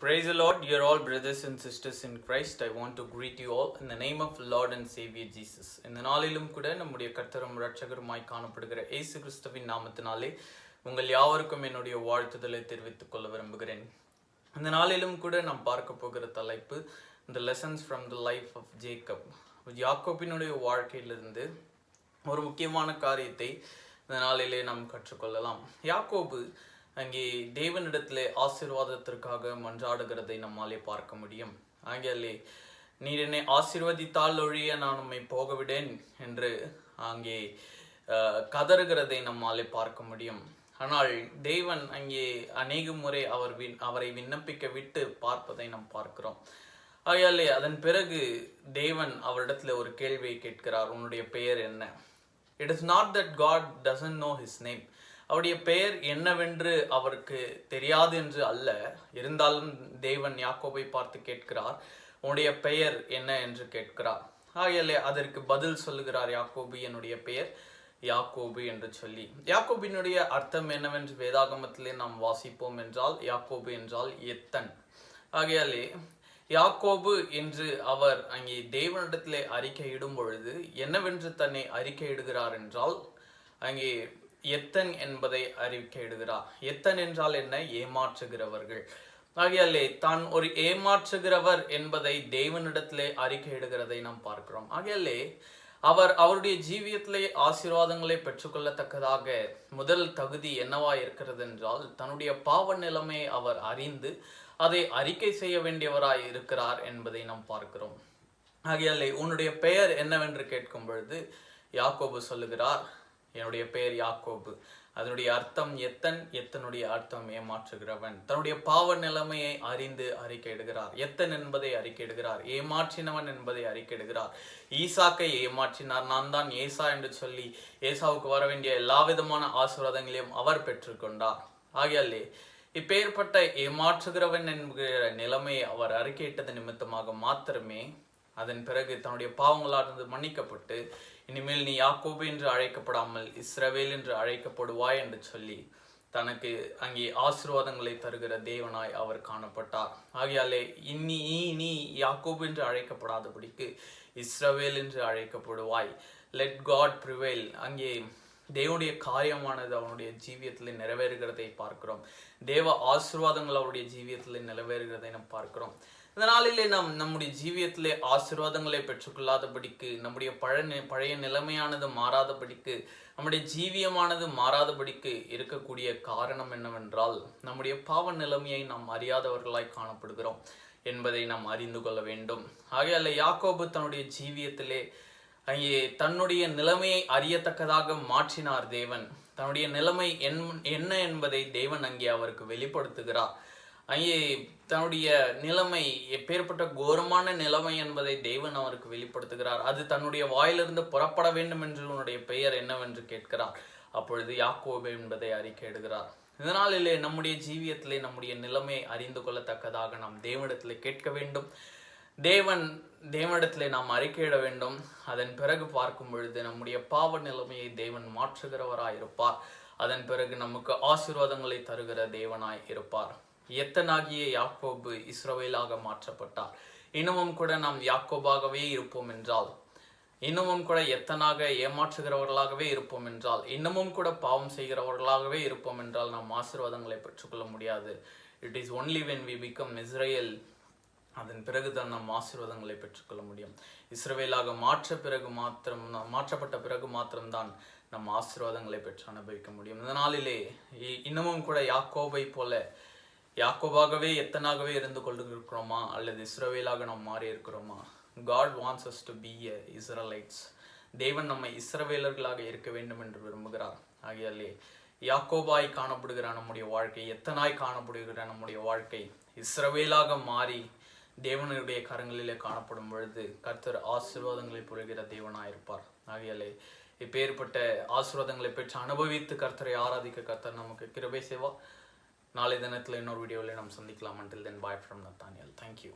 Praise the Lord, you're all brothers and sisters in Christ. I want to greet you all in the name of Lord and Savior Jesus. இந்த நாளிலும் கூட நம்முடைய கர்த்தரும் இரட்சகருமாய் காணப்படுகிற இயேசு கிறிஸ்துவின் நாமத்தினாலே உங்கள் யாவருக்கும் என்னுடைய வாழ்த்துதலை தெரிவித்துக் கொள்ள விரும்புகிறேன். இந்த நாளிலும் கூட நாம் பார்க்க போகிற தலைப்பு The Lessons from the Life of Jacob. யாக்கோபினுடைய வாழ்க்கையிலிருந்து ஒரு முக்கியமான காரியத்தை இந்த நாளிலே நாம் கற்றுக்கொள்ளலாம். யாக்கோபு அங்கே தேவனிடத்திலே ஆசீர்வாதத்திற்காக மன்றாடுகிறதை நம்மாலே பார்க்க முடியும். ஆங்கிலே நீர் என்னை ஆசீர்வதித்தால் ஒழிய நான் உம்மை போகவிடேன் என்று அங்கே கதறுகிறதை நம்மாலே பார்க்க முடியும். ஆனால் தேவன் அங்கே அநேக முறை அவரை விண்ணப்பிக்க விட்டு பார்ப்பதை நாம் பார்க்கிறோம். ஆகையாலே அதன் பிறகு தேவன் அவரிடத்துல ஒரு கேள்வியை கேட்கிறார், உன்னுடைய பெயர் என்ன? It is not that God doesn't know his name. அவருடைய பெயர் என்னவென்று அவருக்கு தெரியாது என்று அல்ல. இருந்தாலும் தேவன் யாக்கோபை பார்த்து கேட்கிறார், உன்னுடைய பெயர் என்ன என்று கேட்கிறார். ஆகையாலே அதற்கு பதில் சொல்லுகிறார் யாக்கோபு, என்னுடைய பெயர் யாக்கோபு என்று சொல்லி. யாக்கோபினுடைய அர்த்தம் என்னவென்று வேதாகமத்திலே நாம் வாசிப்போம் என்றால், யாக்கோபு என்றால் எத்தன். ஆகையாலே யாக்கோபு என்று அவர் அங்கே தேவனிடத்திலே அறிக்கையிடும் பொழுது என்னவென்று தன்னை அறிக்கையிடுகிறார் என்றால், அங்கே எத்தன் என்பதை அறிக்கையிடுகிறார். எத்தன் என்றால் என்ன? ஏமாற்றுகிறவர்கள். ஆகையாலே தான் ஒரு ஏமாற்றுகிறவர் என்பதை தேவனிடத்திலே அறிக்கையிடுகிறதை நாம் பார்க்கிறோம். ஆகையாலே அவருடைய ஜீவியத்திலே ஆசீர்வாதங்களை பெற்றுக்கொள்ளத்தக்கதாக முதல் தகுதி என்னவா இருக்கிறது என்றால், தன்னுடைய பாவ நிலைமையை அவர் அறிந்து அதை அறிக்கை செய்ய வேண்டியவராய் இருக்கிறார் என்பதை நாம் பார்க்கிறோம். ஆகையாலே உன்னுடைய பெயர் என்னவென்று கேட்கும் பொழுது யாக்கோபு சொல்லுகிறார், என்னுடைய பெயர் யாக்கோபு. அதனுடைய அர்த்தம் எத்தன். எத்தனுடைய அர்த்தம் ஏமாற்றுகிறவன். தன்னுடைய பாவ நிலைமையை அறிந்து அறிக்கையிடுகிறார். எத்தன் என்பதை அறிக்கையிடுகிறார். ஏமாற்றினவன் என்பதை அறிக்கையிடுகிறார். ஈசாக்கை ஏமாற்றினார், நான் தான் ஏசா என்று சொல்லி ஏசாவுக்கு வர வேண்டிய எல்லா விதமான ஆசீர்வாதங்களையும் அவர் பெற்றுக்கொண்டார். ஆகையாலே இப்பேற்பட்ட ஏமாற்றுகிறவன் என்கிற நிலைமையை அவர் அறிக்கையிட்டது நிமித்தமாக மாத்திரமே அதன் பிறகு தன்னுடைய பாவங்களாலிருந்து மன்னிக்கப்பட்டு இனிமேல் நீ யாக்கோபு என்று அழைக்கப்படாமல் இஸ்ரவேல் என்று அழைக்கப்படுவாய் என்று சொல்லி தனக்கு அங்கே ஆசீர்வாதங்களை தருகிற தேவனாய் அவர் காணப்பட்டார். ஆகையாலே நீ யாக்கோபு என்று அழைக்கப்படாதபடிக்கு இஸ்ரவேல் என்று அழைக்கப்படுவாய். Let God prevail. அங்கே தேவனுடைய காரியமானது அவனுடைய ஜீவியத்தில் நிறைவேறுகிறதை பார்க்கிறோம். தேவ ஆசீர்வாதங்கள் அவருடைய ஜீவியத்தில் நிறைவேறுகிறதை நாம் பார்க்கிறோம். இந்த நாளிலே நாம் நம்முடைய ஜீவியத்திலே ஆசீர்வாதங்களை பெற்றுக்கொள்ளாதபடிக்கு, நம்முடைய பழைய நிலைமையானது மாறாதபடிக்கு, நம்முடைய ஜீவியமானது மாறாதபடிக்கு இருக்கக்கூடிய காரணம் என்னவென்றால், நம்முடைய பாவ நிலைமையை நாம் அறியாதவர்களாய் காணப்படுகிறோம் என்பதை நாம் அறிந்து கொள்ள வேண்டும். ஆகையால யாக்கோபு தன்னுடைய ஜீவியத்திலே அங்கே தன்னுடைய நிலைமையை அறியத்தக்கதாக மாற்றினார் தேவன். தன்னுடைய நிலைமை என்ன என்பதை தேவன் அங்கே அவருக்கு வெளிப்படுத்துகிறார். அங்கே தன்னுடைய நிலைமை எப்பேற்பட்ட கோரமான நிலைமை என்பதை தேவன் அவருக்கு வெளிப்படுத்துகிறார். அது தன்னுடைய வாயிலிருந்து புறப்பட வேண்டும் என்று உன்னுடைய பெயர் என்னவென்று கேட்கிறார். அப்பொழுது யாக்கோபு என்பதை அறிக்கையிடுகிறார். இதனாலே நம்முடைய ஜீவியத்திலே நம்முடைய நிலைமையை அறிந்து கொள்ளத்தக்கதாக நாம் தேவனிடத்திலே கேட்க வேண்டும். தேவனிடத்திலே நாம் அறிக்கையிட வேண்டும். அதன் பிறகு பார்க்கும் பொழுது நம்முடைய பாவ நிலைமையை தேவன் மாற்றுகிறவராய் இருப்பார். அதன் பிறகு நமக்கு ஆசீர்வாதங்களை தருகிற தேவனாய் இருப்பார். எத்தனாகிய யாக்கோபு இஸ்ரவேலாக மாற்றப்பட்டார். இன்னமும் கூட நாம் யாக்கோபாகவே இருப்போம் என்றால், இன்னமும் கூட எத்தனாக ஏமாற்றுகிறவர்களாகவே இருப்போம் என்றால், இன்னமும் கூட பாவம் செய்கிறவர்களாகவே இருப்போம் என்றால் நாம் ஆசீர்வாதங்களை பெற்றுக்கொள்ள முடியாது. It is only when we become Israel, அதன் பிறகுதான் நாம் ஆசீர்வாதங்களை பெற்றுக்கொள்ள முடியும். இஸ்ரவேலாக மாற்றப்பட்ட பிறகு மாத்திரம்தான் நம் ஆசீர்வாதங்களை பெற்று அனுபவிக்க முடியும். இந்த நாளிலே இன்னமும் கூட யாக்கோபை போல யாக்கோபாகவே எத்தனாகவே இருந்து கொண்டிருக்கிறோமா அல்லது இஸ்ரவேலாக நாம் மாறி இருக்கிறோமா? God wants us to be Israelites. தேவன் நம்மை இஸ்ரவேலர்களாக இருக்க வேண்டும் என்று விரும்புகிறார். ஆகையாலே யாக்கோபாய் காணப்படுகிற நம்முடைய வாழ்க்கை, எத்தனாய் காணப்படுகிற நம்முடைய வாழ்க்கை இஸ்ரவேலாக மாறி தேவனுடைய கரங்களிலே காணப்படும் பொழுது கர்த்தர் ஆசீர்வாதங்களை புரிகிற தேவனாயிருப்பார். ஆகையாலே இப்பேற்பட்ட ஆசீர்வாதங்களை பெற்று அனுபவித்து கர்த்தரை ஆராதிக்க கர்த்தர் நமக்கு கிருபை செய்வார். நாளை தினத்தில் இன்னொரு வீடியோவில் நாம் சந்திக்கலாம். Until then, bye from Nathaniel. Thank you.